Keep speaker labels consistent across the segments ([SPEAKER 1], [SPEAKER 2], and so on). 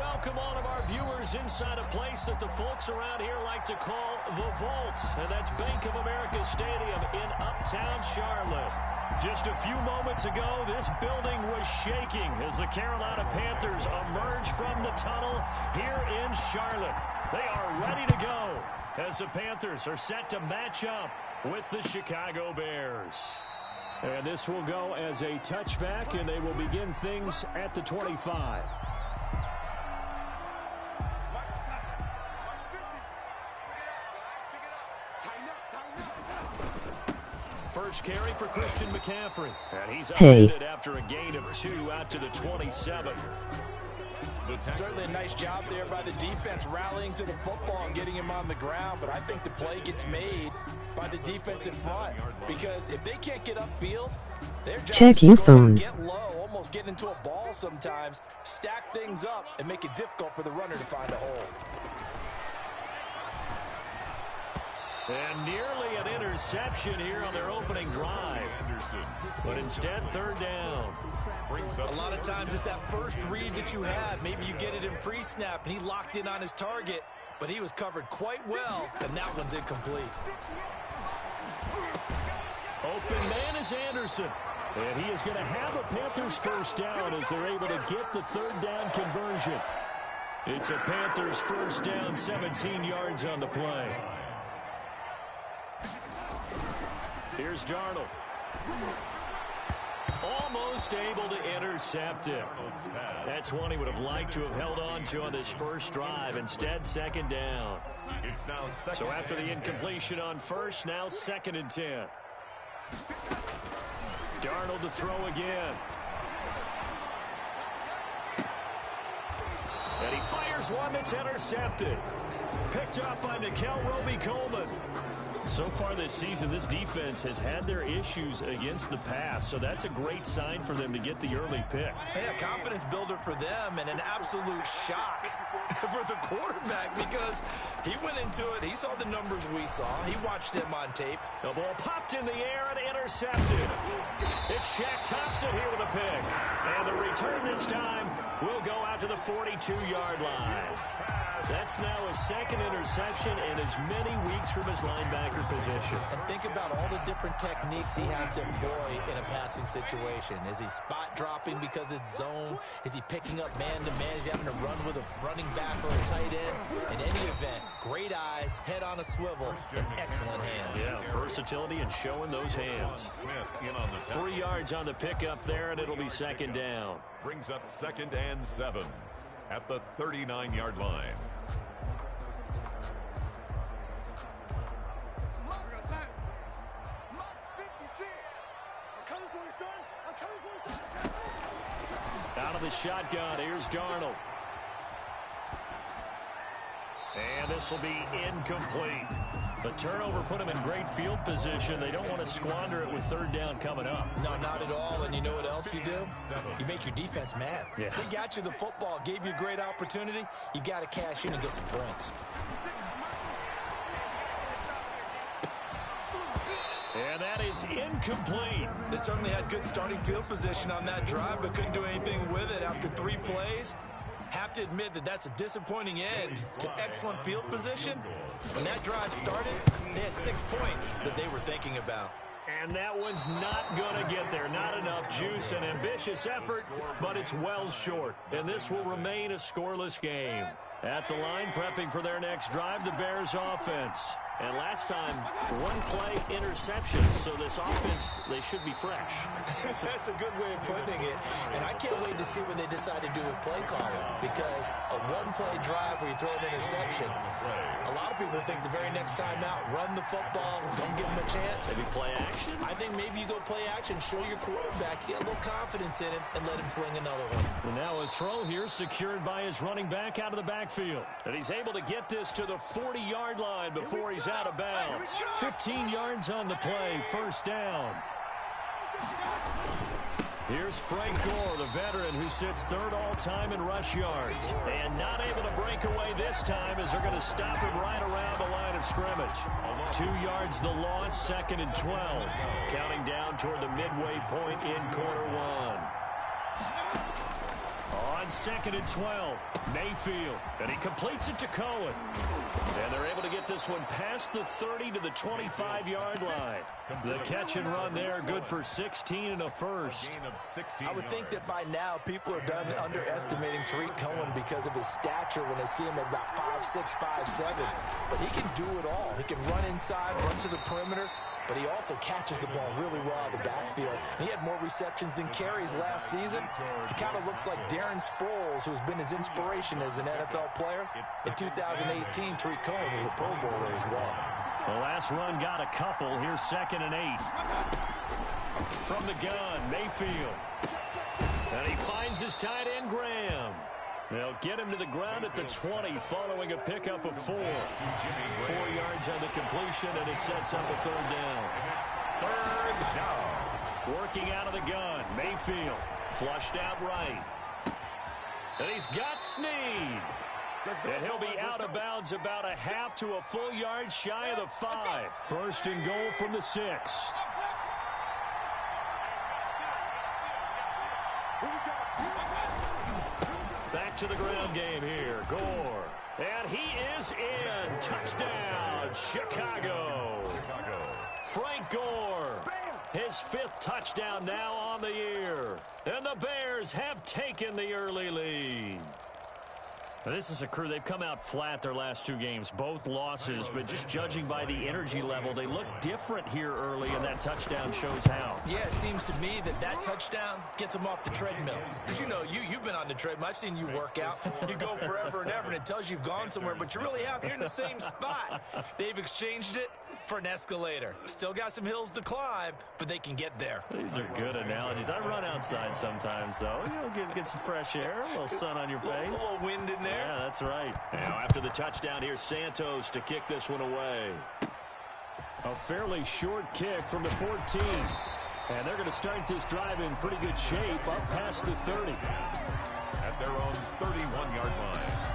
[SPEAKER 1] welcome all of our viewers inside a place that the folks around here like to call the Vault, and that's Bank of America Stadium in Uptown Charlotte. Just a few moments ago, this building was shaking as the Carolina Panthers emerged from the tunnel here in Charlotte. They are ready to go as the Panthers are set to match up with the Chicago Bears. And this will go as a touchback, and they will begin things at the 25. First carry for Christian McCaffrey. And he's upended after a gain of 2 out to the 27.
[SPEAKER 2] Certainly a nice job there by the defense rallying to the football and getting him on the ground, but I think the play gets made by the defense in front, because if they can't get upfield, their job is to get low, almost get into a ball sometimes, stack things up, and make it difficult for the runner to find a hole.
[SPEAKER 1] And nearly an interception here on their opening drive. But instead, third down.
[SPEAKER 2] A lot of times it's that first read that you have. Maybe you get it in pre-snap, and he locked in on his target, but he was covered quite well, and that one's incomplete.
[SPEAKER 1] Open man is Anderson. And he is going to have a Panthers first down as they're able to get the third down conversion. It's a Panthers first down, 17 yards on the play. Here's Darnold. Almost able to intercept it. That's one he would have liked to have held on to on this first drive. Instead, second down. So after the incompletion on first, now 2nd and 10. Darnold to throw again. And he fires one that's intercepted. Picked up by Nikel Roby-Coleman. So far this season, this defense has had their issues against the pass, so that's a great sign for them to get the early pick.
[SPEAKER 2] Yeah, confidence builder for them, and an absolute shock for the quarterback, because he went into it, he saw the numbers we saw, he watched them on tape.
[SPEAKER 1] The ball popped in the air and intercepted. It's Shaq Thompson here with a pick. And the return this time will go out to the 42-yard line. That's now his 2nd interception in as many weeks from his linebacker position.
[SPEAKER 2] And think about all the different techniques he has to employ in a passing situation. Is he spot dropping because it's zone? Is he picking up man-to-man? Is he having to run with a running back or a tight end? In any event, great eyes, head on a swivel, and excellent hands.
[SPEAKER 1] Yeah, versatility and showing those hands. 3 yards on the pickup there, and it'll be 2nd down.
[SPEAKER 3] Brings up 2nd and 7 at the 39-yard line.
[SPEAKER 1] Out of the shotgun, here's Darnold. And this will be incomplete. The turnover put them in great field position. They don't want to squander it with 3rd down coming up.
[SPEAKER 2] No, not at all. And you know what else you do? You make your defense mad.
[SPEAKER 1] Yeah.
[SPEAKER 2] They got you the football, gave you a great opportunity. You got to cash in and get some points.
[SPEAKER 1] And that is incomplete.
[SPEAKER 2] They certainly had good starting field position on that drive, but couldn't do anything with it after 3 plays. Have to admit that that's a disappointing end to excellent field position. When that drive started, they had 6 points that they were thinking about.
[SPEAKER 1] And that one's not going to get there. Not enough juice and ambitious effort, but it's well short. And this will remain a scoreless game. At the line, prepping for their next drive, the Bears offense. And last time, 1-play interception, so this offense, they should be fresh.
[SPEAKER 2] That's a good way of putting it. And I can't wait to see what they decide to do with play calling, because a 1-play drive where you throw an interception, a lot of people think the very next time out, run the football, don't give them a chance.
[SPEAKER 1] Maybe play action?
[SPEAKER 2] I think maybe you go play action, show your quarterback, get a little confidence in him, and let him fling another one.
[SPEAKER 1] And now a throw here secured by his running back out of the backfield. And he's able to get this to the 40-yard line before he's out of bounds. 15 yards on the play, 1st down. Here's Frank Gore, the veteran who sits 3rd all-time in rush yards. And not able to break away this time as they're going to stop him right around the line of scrimmage. 2 yards the loss, 2nd and 12. Counting down toward the midway point in quarter 1. On 2nd and 12, Mayfield, and he completes it to Cohen. And they're able to get this one past the 30 to the 25-yard line. The catch and run there, good for 16 and a first.
[SPEAKER 2] I would think that by now people are done underestimating Tariq Cohen because of his stature when they see him at about 5'6", 5'7". But he can do it all. He can run inside, run to the perimeter, but he also catches the ball really well out of the backfield. He had more receptions than carries last season. He kind of looks like Darren Sproles, who's been his inspiration as an NFL player. In 2018, Tariq Cohen was a Pro Bowler as well.
[SPEAKER 1] The last run got a couple. Here's 2nd and 8. From the gun, Mayfield. And he finds his tight end, Graham. They'll get him to the ground at the 20 following a pickup of 4. 4 yards on the completion, and it sets up a 3rd down. 3rd down. Working out of the gun, Mayfield. Flushed out right. And he's got Snead. And he'll be out of bounds about a half to a full yard shy of the 5. 1st and goal from the 6. Back to the ground game here. Gore. And he is in. Touchdown, Chicago. Frank Gore. His 5th touchdown now on the year. And the Bears have taken the early lead. Now, this is a crew. They've come out flat their last 2 games, both losses, but just judging by the energy level, they look different here early, and that touchdown shows how.
[SPEAKER 2] Yeah, it seems to me that touchdown gets them off the treadmill. Because, you know, you've been on the treadmill. I've seen you work out. You go forever and ever, and it tells you you've gone somewhere, but you really have. You're in the same spot. They've exchanged it for an escalator. Still got some hills to climb, but they can get there.
[SPEAKER 1] These are good analogies. I run outside sometimes, though. Get some fresh air, a little sun on your face.
[SPEAKER 2] A little wind in there.
[SPEAKER 1] Yeah, that's right. Now, after the touchdown, here's Santos to kick this one away. A fairly short kick from the 14. And they're going to start this drive in pretty good shape up past the 30.
[SPEAKER 3] At their own 31-yard line.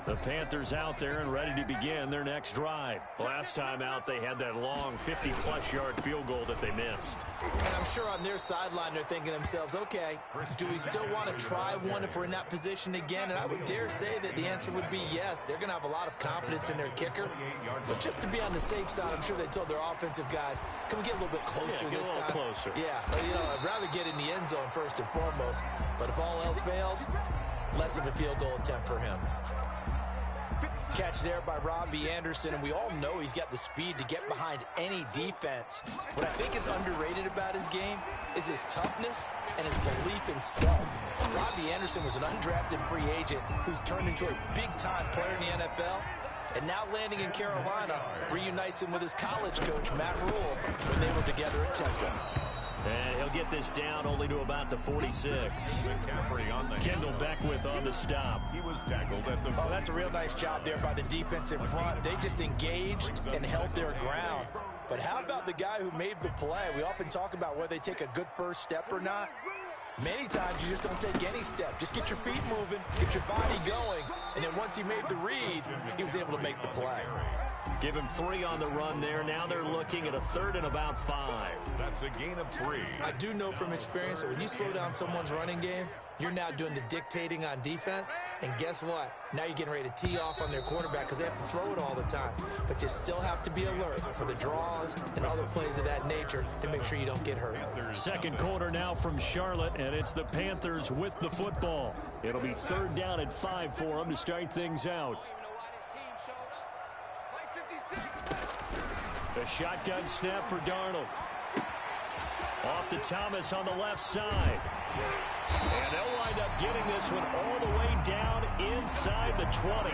[SPEAKER 1] The Panthers out there and ready to begin their next drive. Last time out, they had that long 50-plus yard field goal that they missed.
[SPEAKER 2] And I'm sure on their sideline, they're thinking to themselves, okay, do we still want to try one if we're in that position again? And I would dare say that the answer would be yes. They're going to have a lot of confidence in their kicker. But just to be on the safe side, I'm sure they told their offensive guys, can we get a little bit closer this time?
[SPEAKER 1] Closer.
[SPEAKER 2] Yeah, you know, I'd rather get in the end zone first and foremost. But if all else fails, less of a field goal attempt for him. Catch there by Robbie Anderson, and we all know he's got the speed to get behind any defense. What I think is underrated about his game is his toughness and his belief in self. Robbie Anderson was an undrafted free agent who's turned into a big-time player in the NFL, and now landing in Carolina reunites him with his college coach, Matt Rule, when they were together at Temple.
[SPEAKER 1] And he'll get this down only to about the 46. Kendall Beckwith on the stop.
[SPEAKER 3] He was tackled at the...
[SPEAKER 2] Oh, that's a real nice job there by the defense in front. They just engaged and held their ground. But how about the guy who made the play? We often talk about whether they take a good first step or not. Many times you just don't take any step. Just get your feet moving, get your body going, and then once he made the read, he was able to make the play.
[SPEAKER 1] Give him 3 on the run there. Now they're looking at a 3rd and about 5.
[SPEAKER 3] That's a gain of 3.
[SPEAKER 2] I do know from experience that when you slow down someone's running game, you're now doing the dictating on defense. And guess what? Now you're getting ready to tee off on their quarterback because they have to throw it all the time. But you still have to be alert for the draws and other plays of that nature to make sure you don't get hurt.
[SPEAKER 1] 2nd quarter now from Charlotte, and it's the Panthers with the football. It'll be 3rd down and 5 for them to start things out. The shotgun snap for Darnold. Off to Thomas on the left side. And they'll wind up getting this one all the way down inside the 20.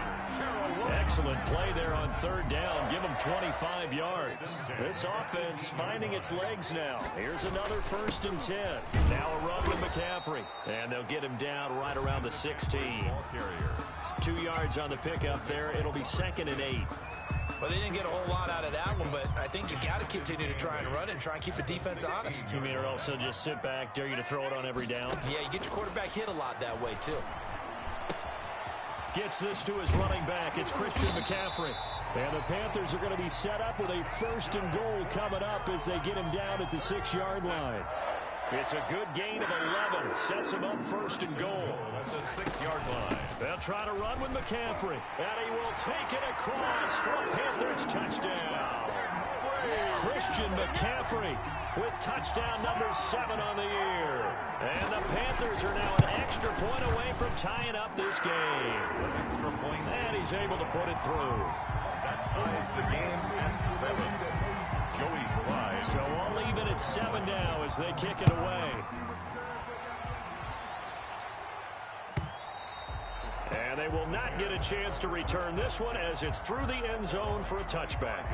[SPEAKER 1] Excellent play there on 3rd down. Give them 25 yards. This offense finding its legs now. Here's another 1st and 10. Now a run with McCaffrey. And they'll get him down right around the 16. 2 yards on the pickup there. It'll be 2nd and 8.
[SPEAKER 2] Well, they didn't get a whole lot out of that one, but I think you got to continue to try and run and try and keep the defense honest.
[SPEAKER 1] You mean or also just sit back, dare you to throw it on every down?
[SPEAKER 2] Yeah, you get your quarterback hit a lot that way, too.
[SPEAKER 1] Gets this to his running back. It's Christian McCaffrey. And the Panthers are going to be set up with a 1st and goal coming up as they get him down at the 6-yard line. It's a good gain of 11. Sets him up 1st and goal.
[SPEAKER 3] At the 6-yard line.
[SPEAKER 1] They'll try to run with McCaffrey. And he will take it across for a Panthers touchdown. Christian McCaffrey with touchdown number 7 on the year. And the Panthers are now an extra point away from tying up this game. And he's able to put it through.
[SPEAKER 3] That ties the game at 7. Joey slides.
[SPEAKER 1] So all even at 7 now as they kick it away. And they will not get a chance to return this one as it's through the end zone for a touchback.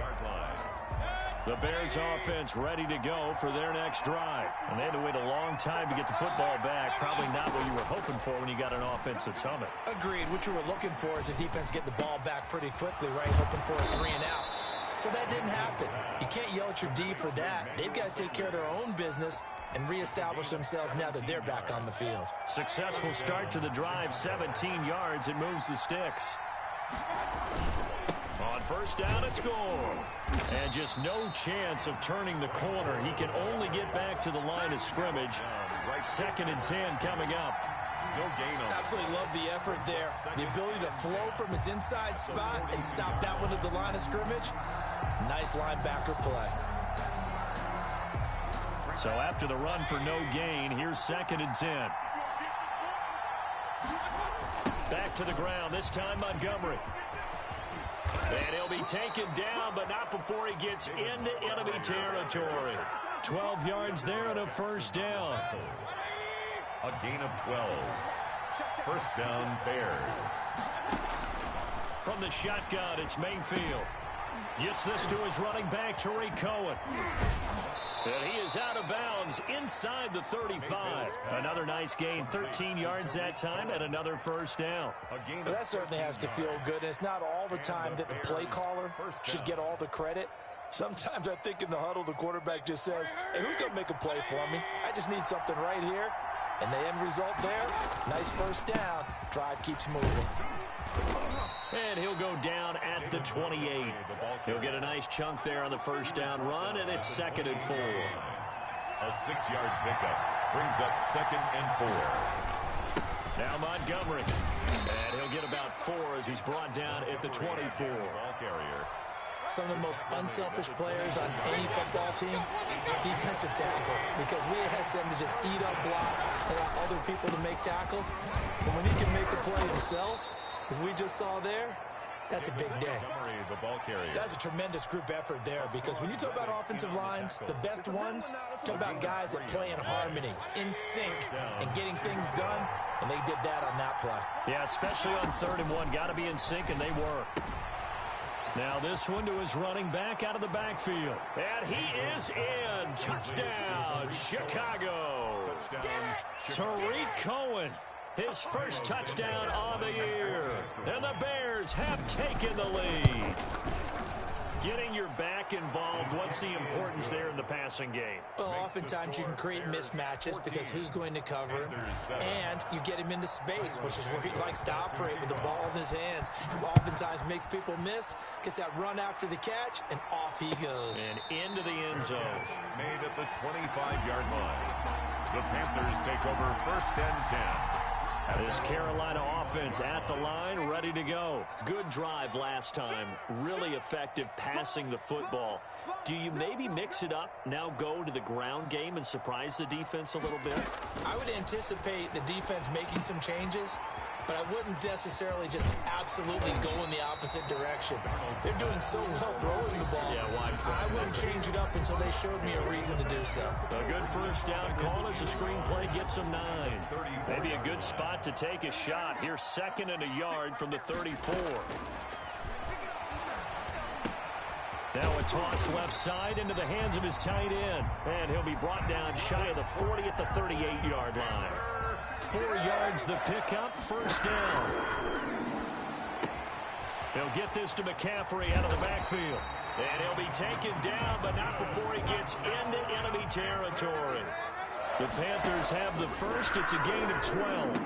[SPEAKER 1] The Bears offense ready to go for their next drive. And they had to wait a long time to get the football back. Probably not what you were hoping for when you got an offense that's humming.
[SPEAKER 2] Agreed. What you were looking for is the defense get the ball back pretty quickly, right? Hoping for a 3 and out. So that didn't happen. You can't yell at your D for that. They've got to take care of their own business and reestablish themselves now that they're back on the field.
[SPEAKER 1] Successful start to the drive, 17 yards. It moves the sticks. On 1st down, it's goal. And just no chance of turning the corner. He can only get back to the line of scrimmage. 2nd and 10 coming up.
[SPEAKER 3] No gain on.
[SPEAKER 2] Absolutely love the effort there. The ability to flow from his inside spot and stop that one at the line of scrimmage. Nice linebacker play.
[SPEAKER 1] So after the run for no gain, here's 2nd and 10. Back to the ground, this time Montgomery. And he'll be taken down, but not before he gets into enemy territory. 12 yards there and a 1st down.
[SPEAKER 3] A gain of 12. 1st down, Bears.
[SPEAKER 1] From the shotgun, it's Mayfield. Gets this to his running back, Tariq Cohen. And he is out of bounds inside the 35. Another nice gain, 13 yards that time, and another 1st down.
[SPEAKER 2] Well, that certainly has to feel good, and it's not all the time that the play caller should get all the credit. Sometimes I think in the huddle, the quarterback just says, hey, who's going to make a play for me? I just need something right here. And the end result there, nice 1st down. Drive keeps moving.
[SPEAKER 1] And he'll go down at the 28. He'll get a nice chunk there on the 1st down run, and it's 2nd and 4.
[SPEAKER 3] A 6-yard pickup brings up 2nd and 4.
[SPEAKER 1] Now Montgomery. And he'll get about 4 as he's brought down at the 24.
[SPEAKER 3] Ball carrier.
[SPEAKER 2] Some of the most unselfish players on any football team, defensive tackles, because we ask them to just eat up blocks and allow other people to make tackles. And when he can make a play himself, as we just saw there, that's a big day.
[SPEAKER 3] The ball carrier.
[SPEAKER 2] That's a tremendous group effort there, because when you talk about offensive lines, the best ones, talk about guys that play in harmony, in sync, and getting things done, and they did that on that play.
[SPEAKER 1] Yeah, especially on 3rd and 1. Got to be in sync, and they were. Now this one to his running back out of the backfield. And he is in. Touchdown, Chicago. Tariq Cohen, his 1st touchdown on the year. And the Bears have taken the lead. Getting your back involved, what's the importance there in the passing game?
[SPEAKER 2] Well, oftentimes you can create mismatches because who's going to cover him, and you get him into space, which is where he likes to operate with the ball in his hands. Oftentimes makes people miss, gets that run after the catch, and off he goes.
[SPEAKER 1] And into the end zone.
[SPEAKER 3] Made at the 25-yard line. The Panthers take over 1st and 10.
[SPEAKER 1] This Carolina offense at the line, ready to go. Good drive last time. Really effective passing the football. Do you maybe mix it up, now go to the ground game and surprise the defense a little bit?
[SPEAKER 2] I would anticipate the defense making some changes, but I wouldn't necessarily just absolutely go in the opposite direction. They're doing so well throwing the ball.
[SPEAKER 1] Yeah,
[SPEAKER 2] I wouldn't change it up until they showed me a reason to do so.
[SPEAKER 1] A good 1st down call as the screenplay gets them 9. Maybe a good spot to take a shot. Here's 2nd and a yard from the 34. Now a toss left side into the hands of his tight end. And he'll be brought down shy of the 40 at the 38-yard line. 4 yards the pickup, 1st down. He'll get this to McCaffrey out of the backfield. And he'll be taken down, but not before he gets into enemy territory. The Panthers have the 1st. It's a gain of 12.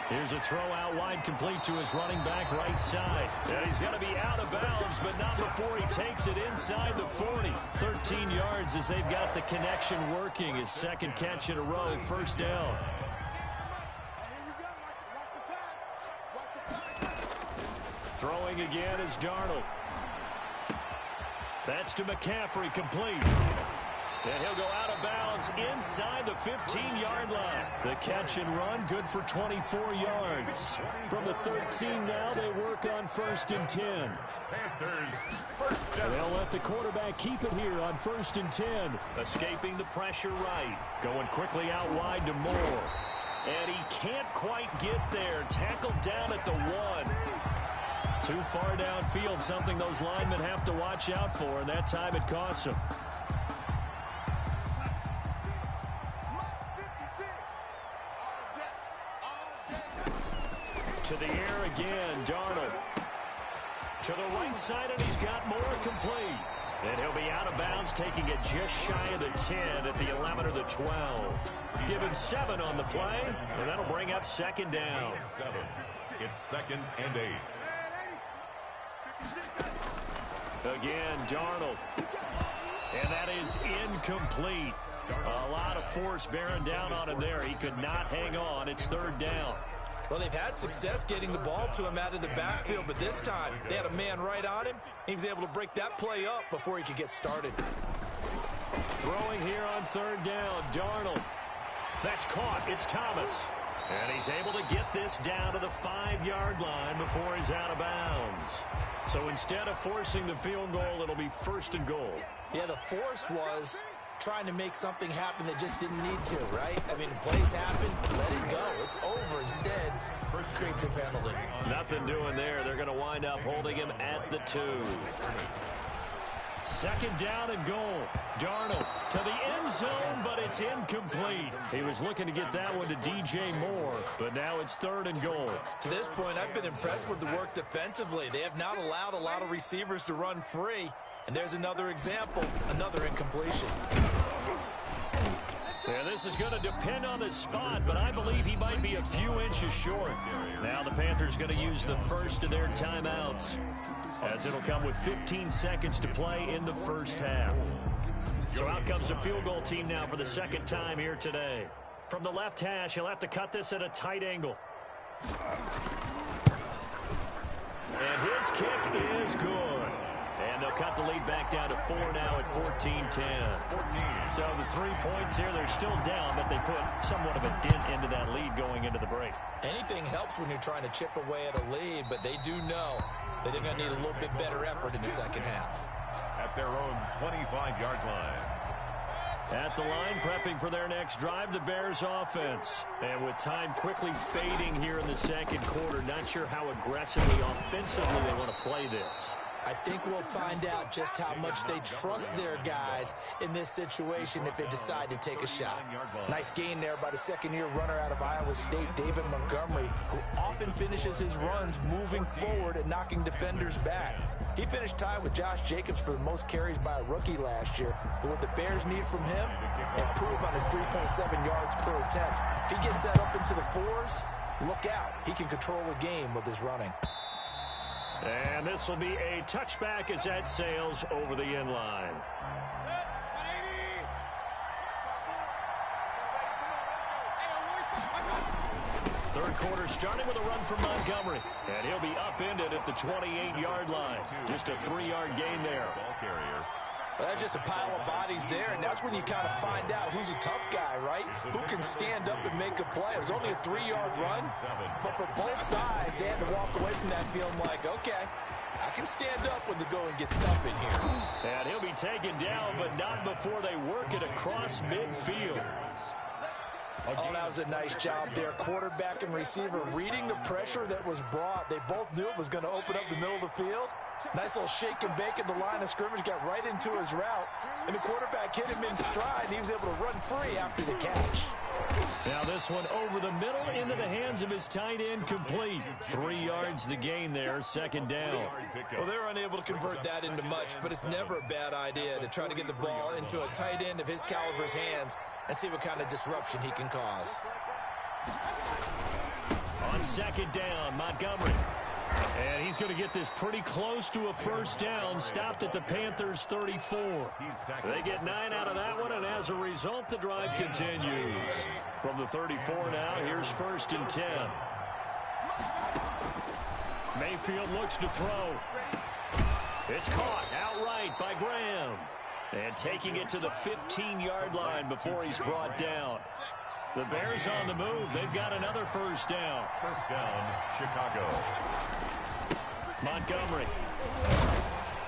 [SPEAKER 1] Here's a throw out wide, complete to his running back right side. And he's going to be out of bounds, but not before he takes it inside the 40. 13 yards as they've got the connection working. His second catch in a row, first down. Throwing again is Darnold. That's to McCaffrey, complete. And he'll go out of bounds inside the 15-yard line. The catch and run, good for 24 yards. From the 13 now, they work on 1st and 10.
[SPEAKER 3] Panthers, first down.
[SPEAKER 1] They'll let the quarterback keep it here on 1st and 10. Escaping the pressure right. Going quickly out wide to Moore. And he can't quite get there. Tackled down at the 1. Too far downfield, something those linemen have to watch out for, and that time it costs them. To the air again, Darnold. To the right side, and he's got Moore complete. And he'll be out of bounds, taking it just shy of the 10 at the 11 or the 12. Give him 7 on the play, and that'll bring up 2nd down.
[SPEAKER 3] 7. It's 2nd and 8.
[SPEAKER 1] Again, Darnold. And that is incomplete. A lot of force bearing down on him there. He could not hang on. It's 3rd down.
[SPEAKER 2] Well, they've had success getting the ball to him out of the backfield, but this time they had a man right on him. He was able to break that play up before he could get started.
[SPEAKER 1] Throwing here on 3rd down, Darnold. That's caught. It's Thomas. And he's able to get this down to the 5-yard line before he's out of bounds. So instead of forcing the field goal, it'll be 1st and goal.
[SPEAKER 2] Yeah, the force was trying to make something happen that just didn't need to, right? I mean, plays happen, let it go. It's over. Instead, creates a penalty.
[SPEAKER 1] Nothing doing there. They're going to wind up holding him at the 2. 2nd down and goal. Darnold to the end zone, but it's incomplete. He was looking to get that one to DJ Moore, but now it's 3rd and goal.
[SPEAKER 2] To this point, I've been impressed with the work defensively. They have not allowed a lot of receivers to run free. And there's another example, another incompletion.
[SPEAKER 1] Yeah, this is going to depend on the spot, but I believe he might be a few inches short. Now the Panthers going to use the first of their timeouts, as it'll come with 15 seconds to play in the first half. So out comes the field goal team now for the 2nd time here today. From the left hash, he'll have to cut this at a tight angle. And his kick is good. And they'll cut the lead back down to 4 now at 14-10. So the 3 points here, they're still down, but they put somewhat of a dent into that lead going into the break.
[SPEAKER 2] Anything helps when you're trying to chip away at a lead, but they do know that they're going to need a little bit better effort in the second half.
[SPEAKER 3] At their own 25-yard line.
[SPEAKER 1] At the line, prepping for their next drive, the Bears offense. And with time quickly fading here in the second quarter, not sure how aggressively, offensively they want to play this.
[SPEAKER 2] I think we'll find out just how much they trust their guys in this situation if they decide to take a shot. Nice gain there by the second-year runner out of Iowa State, David Montgomery, who often finishes his runs moving forward and knocking defenders back. He finished tied with Josh Jacobs for the most carries by a rookie last year. But what the Bears need from him, improve on his 3.7 yards per attempt. If he gets that up into the 4s, look out. He can control the game with his running.
[SPEAKER 1] And this will be a touchback as that sails over the end line. Third quarter starting with a run from Montgomery. And he'll be upended at the 28-yard line. Just a 3-yard gain there.
[SPEAKER 3] Ball carrier.
[SPEAKER 2] Well, that's just a pile of bodies there, and that's when you kind of find out who's a tough guy, right? Who can stand up and make a play. It was only a 3-yard run, but for both sides, they had to walk away from that feeling like, okay, I can stand up when the going gets tough in here.
[SPEAKER 1] And he'll be taken down, but not before they work it across midfield.
[SPEAKER 2] Oh, that was a nice job there. Quarterback and receiver reading the pressure that was brought. They both knew it was going to open up the middle of the field. Nice little shake and bake at the line of scrimmage, got right into his route. And the quarterback hit him in stride, and he was able to run free after the catch.
[SPEAKER 1] Now this one over the middle into the hands of his tight end, complete. 3 yards the gain there, 2nd down.
[SPEAKER 2] Well, they're unable to convert that into much, but it's never a bad idea to try to get the ball into a tight end of his caliber's hands and see what kind of disruption he can cause.
[SPEAKER 1] On second down, Montgomery. And he's going to get this pretty close to a first down. Stopped at the Panthers' 34. They get 9 out of that one, and as a result, the drive continues. From the 34 now, here's 1st and 10. Mayfield looks to throw. It's caught outright by Graham. And taking it to the 15-yard line before he's brought down. The Bears on the move. They've got another first down.
[SPEAKER 3] First down, Chicago.
[SPEAKER 1] Montgomery.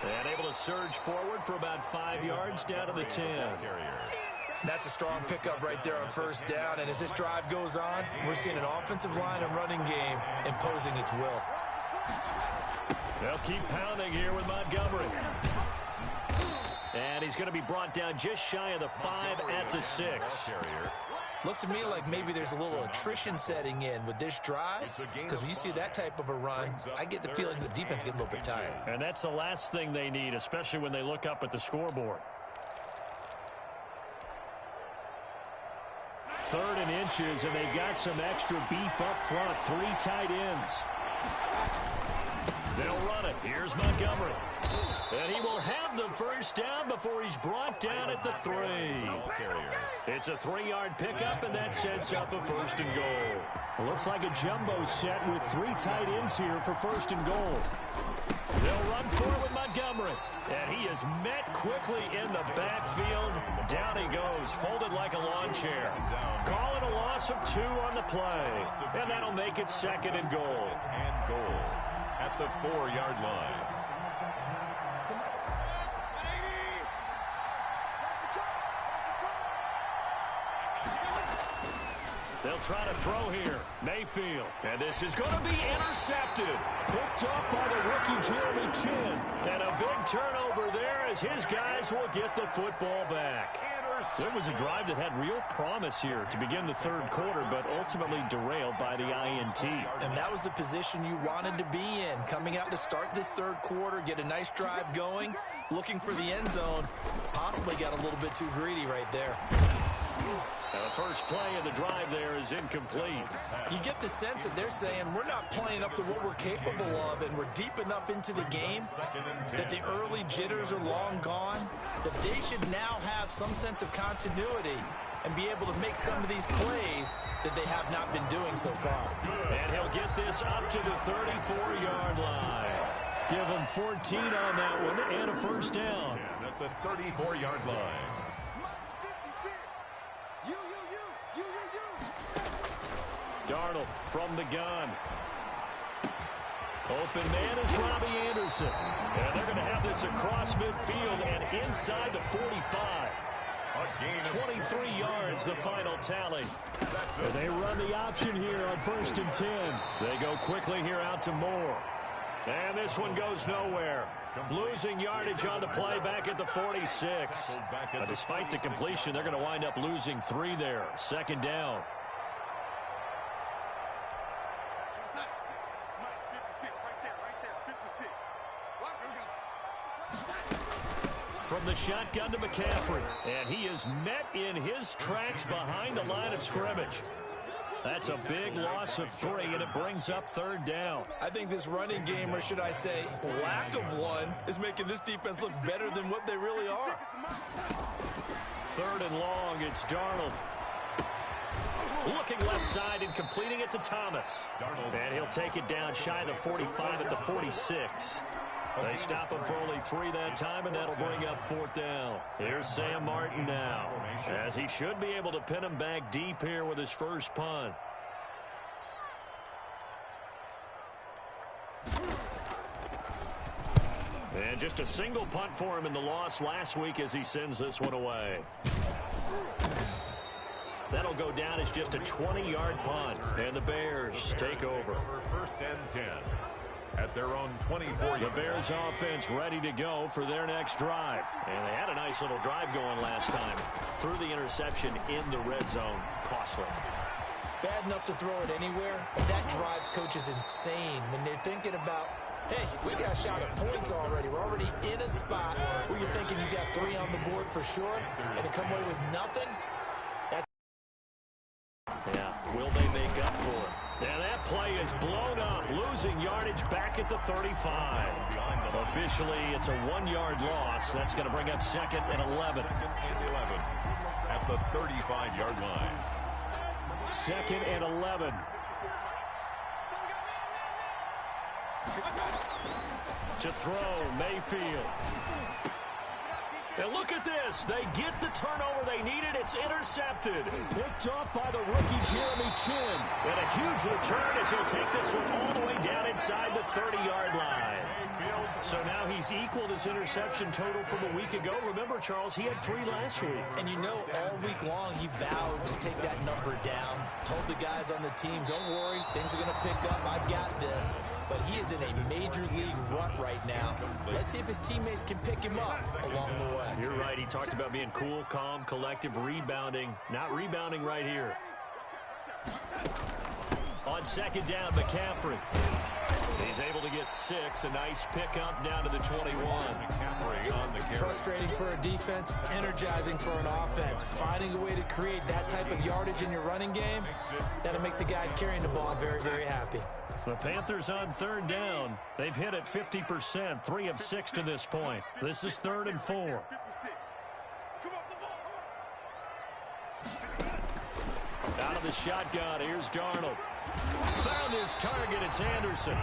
[SPEAKER 1] And able to surge forward for about 5 yards down to the 10.
[SPEAKER 2] That's a strong pickup right there on first down. And as this drive goes on, we're seeing an offensive line and running game imposing its will.
[SPEAKER 1] They'll keep pounding here with Montgomery. And he's going to be brought down just shy of the 5 at the 6.
[SPEAKER 2] Looks to me like maybe there's a little attrition setting in with this drive, because when you see that type of a run, I get the feeling the defense getting a little bit tired.
[SPEAKER 1] And that's the last thing they need, especially when they look up at the scoreboard. 3rd and inches, and they've got some extra beef up front. 3 tight ends. They'll run it. Here's Montgomery. And he will have the first down before he's brought down at the 3. It's a 3-yard pickup, and that sets up a 1st and goal. It looks like a jumbo set with 3 tight ends here for 1st and goal. They'll run for it with Montgomery. And he is met quickly in the backfield. Down he goes, folded like a lawn chair. Call it a loss of 2 on the play. And that'll make it 2nd and goal.
[SPEAKER 3] And goal at the 4-yard line.
[SPEAKER 1] They'll try to throw here. Mayfield. And this is going to be intercepted. Picked up by the rookie Jin-X-Ken. And a big turnover there as his guys will get the football back. It was a drive that had real promise here to begin the 3rd quarter, but ultimately derailed by the INT.
[SPEAKER 2] And that was the position you wanted to be in. Coming out to start this 3rd quarter, get a nice drive going, looking for the end zone. Possibly got a little bit too greedy right there.
[SPEAKER 1] The first play of the drive there is incomplete.
[SPEAKER 2] You get the sense that they're saying we're not playing up to what we're capable of, and we're deep enough into the game that the early jitters are long gone, that they should now have some sense of continuity and be able to make some of these plays that they have not been doing so far.
[SPEAKER 1] And he'll get this up to the 34-yard line. Give him 14 on that one and a first down.
[SPEAKER 3] At the 34-yard line.
[SPEAKER 1] Darnold from the gun. Open man is Robbie Anderson. And they're going to have this across midfield and inside the 45. 23 yards, the final tally. And they run the option here on 1st and 10. They go quickly here out to Moore. And this one goes nowhere. Losing yardage on the play back at the 46. Despite the completion, they're going to wind up losing 3 there. 2nd down. From the shotgun to McCaffrey. And he is met in his tracks behind the line of scrimmage. That's a big loss of 3, and it brings up 3rd down.
[SPEAKER 2] I think this running game, or should I say lack of one, is making this defense look better than what they really are.
[SPEAKER 1] 3rd and long, it's Darnold. Looking left side and completing it to Thomas. And he'll take it down shy of the 45 at the 46. They stop him for only 3 that time, and that'll bring up 4th down. Here's Sam Martin now, as he should be able to pin him back deep here with his first punt. And just a single punt for him in the loss last week as he sends this one away. That'll go down as just a 20-yard punt, and the Bears take over.
[SPEAKER 3] 1st and 10. At their own 24.
[SPEAKER 1] The Bears offense ready to go for their next drive. And they had a nice little drive going last time. Threw the interception in the red zone. Costly.
[SPEAKER 2] Bad enough to throw it anywhere, but that drives coaches insane when they're thinking about, hey, we got a shot at points already. We're already in a spot where you're thinking you got 3 on the board for sure, and to come away with nothing.
[SPEAKER 1] Yeah, Will they make up for it? And that play is blown up, losing yardage back at the 35. Officially, it's a 1-yard loss. That's going to bring up 2nd and 11.
[SPEAKER 3] At the 35-yard line.
[SPEAKER 1] 2nd and 11. To throw, Mayfield. And look at this. They get the turnover they needed. It's intercepted. Picked off by the rookie Jin-X-Ken. And a huge return as he'll take this one all the way down inside the 30-yard line. So now he's equaled his interception total from a week ago. Remember, Charles, he had 3 last week.
[SPEAKER 2] And you know, all week long he vowed to take that number down. Told the guys on the team, don't worry, things are going to pick up. I've got this. But he is in a major league rut right now. Let's see if his teammates can pick him up along the way.
[SPEAKER 1] You're right. He talked about being cool, calm, collective, rebounding. Not rebounding right here. On 2nd down, McCaffrey. He's able to get 6. A nice pickup down to the 21.
[SPEAKER 2] Frustrating for a defense, energizing for an offense. Finding a way to create that type of yardage in your running game, that'll make the guys carrying the ball very, very happy.
[SPEAKER 1] The Panthers on 3rd down. They've hit it 50%, 3 of 6 to this point. This is 3rd and 4. Out of the shotgun, here's Darnold. Found his target, it's Anderson.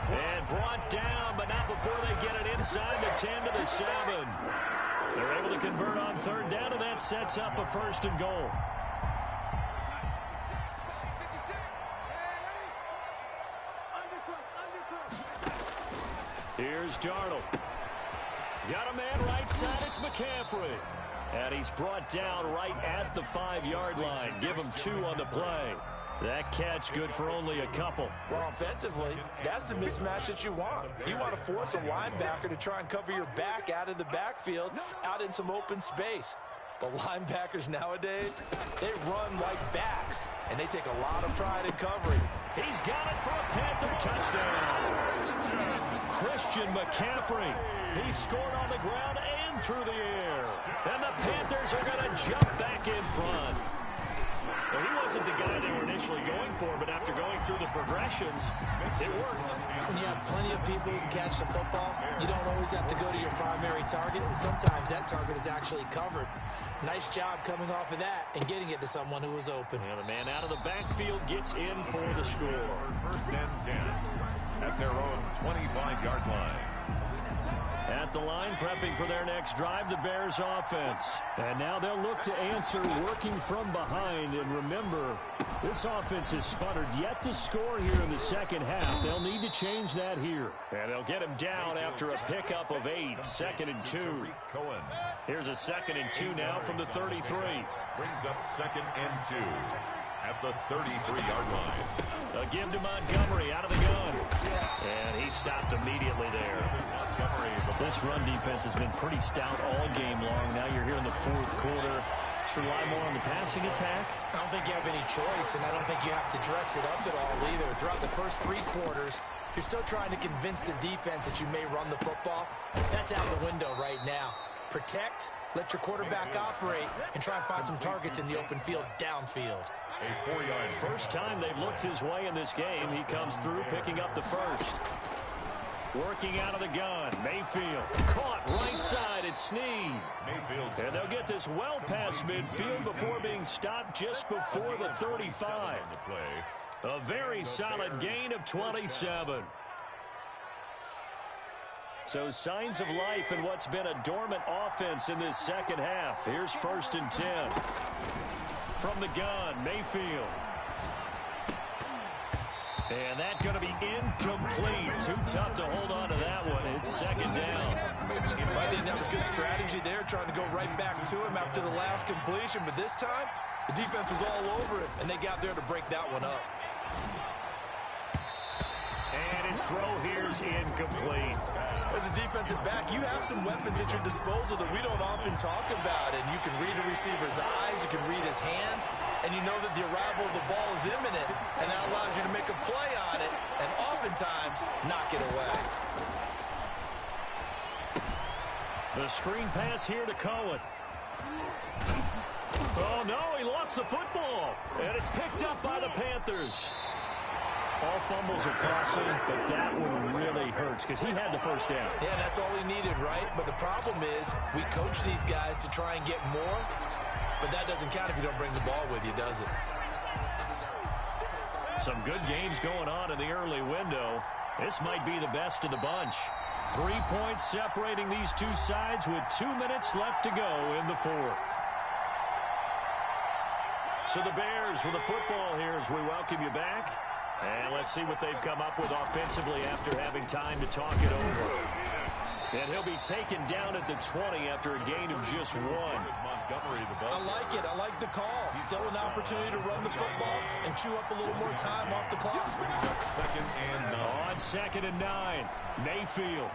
[SPEAKER 1] And brought down, but not before they get it inside the 10 to the 7. They're able to convert on 3rd down, and that sets up a 1st and goal. Here's Darnold. Got a man right side, it's McCaffrey. And he's brought down right at the 5-yard line. Give him 2 on the play. That catch good for only a couple.
[SPEAKER 2] Well, offensively, that's the mismatch that you want. You want to force a linebacker to try and cover your back out of the backfield, out in some open space. But linebackers nowadays, they run like backs, and they take a lot of pride in covering.
[SPEAKER 1] He's got it for a Panther touchdown. Christian McCaffrey. He scored on the ground and through the air. And the Panthers are going to jump back in front. Well, he wasn't the guy they were initially going for, but after going through the progressions, it worked.
[SPEAKER 2] When you have plenty of people who can catch the football, you don't always have to go to your primary target, and sometimes that target is actually covered. Nice job coming off of that and getting it to someone who was open.
[SPEAKER 1] And the man out of the backfield gets in for the score.
[SPEAKER 3] 1st and 10 at their own 25-yard line.
[SPEAKER 1] At the line, prepping for their next drive, the Bears offense. And now they'll look to answer working from behind. And remember, this offense has sputtered yet to score here in the 2nd half. They'll need to change that here. And they'll get him down after a pickup of 8. 2nd and 2. Here's a 2nd and 2 now from the 33.
[SPEAKER 3] Brings up 2nd and 2 at the 33-yard line.
[SPEAKER 1] A give to Montgomery out of the gun. And he stopped immediately there. This run defense has been pretty stout all game long. Now you're here in the 4th quarter. Should rely more on the passing attack.
[SPEAKER 2] I don't think you have any choice, and I don't think you have to dress it up at all either. Throughout the first 3 quarters, you're still trying to convince the defense that you may run the football. That's out the window right now. Protect, let your quarterback operate, and try and find some targets in the open field downfield.
[SPEAKER 3] A 4-yard.
[SPEAKER 1] First time they've looked his way in this game. He comes through picking up the 1st. Working out of the gun, Mayfield. Caught right side, it's Snead. And they'll get this well past midfield before being stopped just before the 35. A very solid gain of 27. So signs of life in what's been a dormant offense in this 2nd half. Here's 1st and 10. From the gun, Mayfield. And that's going to be incomplete. Too tough to hold on to that one. It's 2nd down.
[SPEAKER 2] I think that was good strategy there, trying to go right back to him after the last completion. But this time, the defense was all over it, and they got there to break that one up.
[SPEAKER 1] And his throw here's incomplete.
[SPEAKER 2] As a defensive back, you have some weapons at your disposal that we don't often talk about. And you can read a receiver's eyes, you can read his hands, and you know that the arrival of the ball is imminent, and that allows you to make a play on it, and oftentimes knock it away.
[SPEAKER 1] The screen pass here to Cohen. Oh, no, he lost the football. And it's picked up by the Panthers. Bears. All fumbles are costly, but that one really hurts because he had the first down.
[SPEAKER 2] Yeah, that's all he needed, right? But the problem is we coach these guys to try and get more, but that doesn't count if you don't bring the ball with you, does it?
[SPEAKER 1] Some good games going on in the early window. This might be the best of the bunch. 3 points separating these two sides with 2 minutes left to go in the fourth. So the Bears with the football here as we welcome you back. And let's see what they've come up with offensively after having time to talk it over. And he'll be taken down at the 20 after a gain of just 1.
[SPEAKER 2] I like it. I like the call. Still an opportunity to run the football and chew up a little more time off the clock.
[SPEAKER 1] On 2nd and 9, Mayfield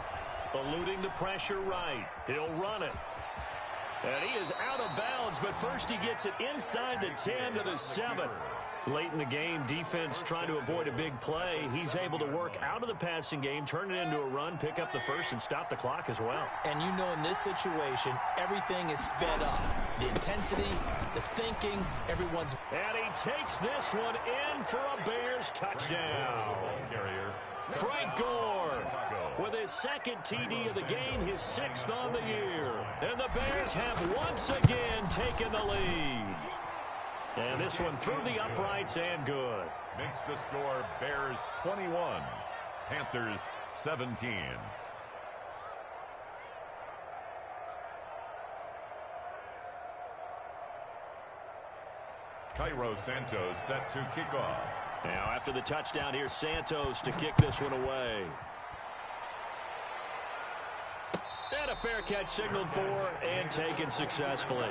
[SPEAKER 1] eluding the pressure right. He'll run it. And he is out of bounds, but first he gets it inside the 10 to the 7. Late in the game, defense trying to avoid a big play. He's able to work out of the passing game, turn it into a run, pick up the first, and stop the clock as well.
[SPEAKER 2] And you know in this situation, everything is sped up. The intensity, the thinking, everyone's...
[SPEAKER 1] And he takes this one in for a Bears touchdown. Frank Gore with his second TD of the game, his 6th on the year. And the Bears have once again taken the lead. And this one through the uprights and good.
[SPEAKER 3] Makes the score Bears 21, Panthers 17. Cairo Santos set to kick off.
[SPEAKER 1] Now after the touchdown, here's Santos to kick this one away. And a fair catch signaled for and taken successfully.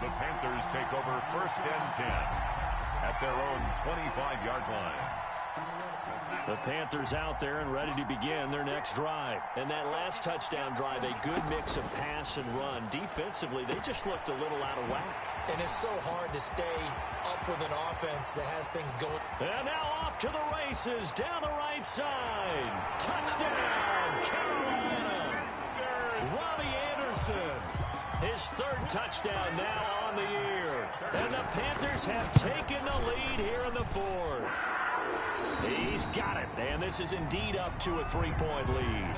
[SPEAKER 3] The Panthers take over 1st and 10 at their own 25-yard line.
[SPEAKER 1] The Panthers out there and ready to begin their next drive. And that last touchdown drive, a good mix of pass and run. Defensively, they just looked a little out of whack.
[SPEAKER 2] And it's so hard to stay up with an offense that has things going.
[SPEAKER 1] And now off to the races down the right side. Touchdown, Carolina. Robbie Anderson. His 3rd touchdown now on the year. And the Panthers have taken the lead here in the 4th. He's got it. And this is indeed up to a 3-point lead.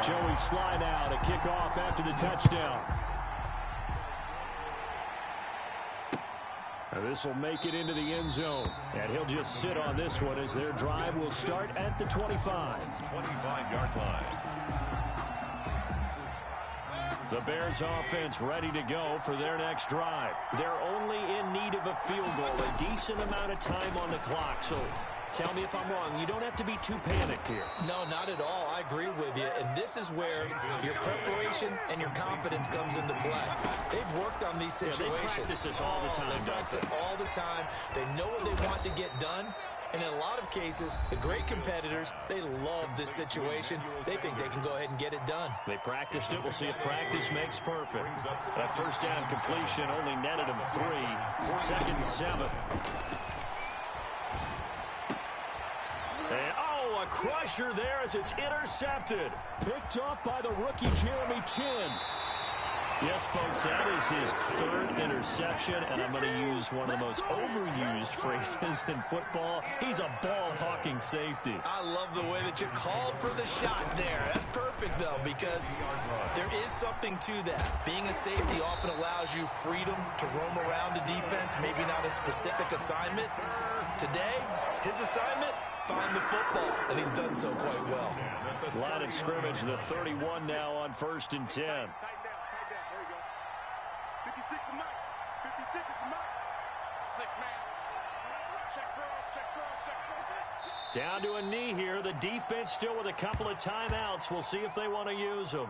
[SPEAKER 1] Joey Sly now to kick off after the touchdown. And this will make it into the end zone. And he'll just sit on this one as their drive will start at the 25.
[SPEAKER 3] 25-yard line.
[SPEAKER 1] The Bears offense ready to go for their next drive. They're only in need of a field goal, a decent amount of time on the clock. So tell me if I'm wrong. You don't have to be too panicked here.
[SPEAKER 2] No, not at all. I agree with you. And this is where your preparation and your confidence comes into play. They've worked on these situations.
[SPEAKER 1] Yeah, they practice this all the time.
[SPEAKER 2] They practice it all the time. They know what they want to get done. And in a lot of cases, the great competitors, they love this situation. They think they can go ahead and get it done.
[SPEAKER 1] They practiced it. We'll see if practice makes perfect. That first down completion only netted them 3. 2nd and 7. And, oh, a crusher there as it's intercepted. Picked off by the rookie Jeremy Chin. Yes, folks, that is his 3rd interception, and I'm going to use one of the most overused phrases in football. He's a ball-hawking safety.
[SPEAKER 2] I love the way that you called for the shot there. That's perfect, though, because there is something to that. Being a safety often allows you freedom to roam around the defense, maybe not a specific assignment. Today, his assignment, find the football, and he's done so quite well.
[SPEAKER 1] Line of scrimmage, the 31 now on 1st and 10. Down to a knee here. The defense still with a couple of timeouts. We'll see if they want to use them.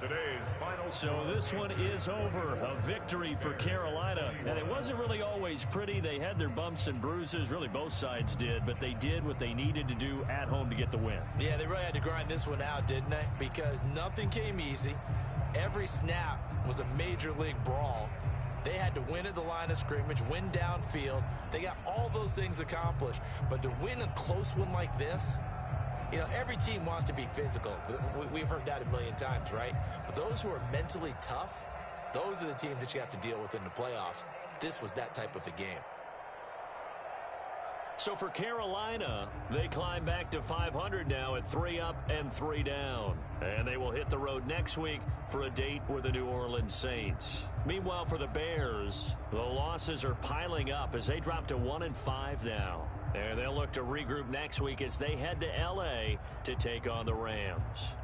[SPEAKER 3] To today's final.
[SPEAKER 1] So this one is over. A victory for Carolina. And it wasn't really always pretty. They had their bumps and bruises. Really, both sides did. But they did what they needed to do at home to get the win.
[SPEAKER 2] Yeah, they really had to grind this one out, didn't they? Because nothing came easy. Every snap was a major league brawl. They had to win at the line of scrimmage, win downfield. They got all those things accomplished. But to win a close one like this, you know, every team wants to be physical. We've heard that a million times, right? But those who are mentally tough, those are the teams that you have to deal with in the playoffs. This was that type of a game.
[SPEAKER 1] So for Carolina, they climb back to 500 now at 3 up and 3 down. And they will hit the road next week for a date with the New Orleans Saints. Meanwhile, for the Bears, the losses are piling up as they drop to 1-5 now. And they'll look to regroup next week as they head to L.A. to take on the Rams.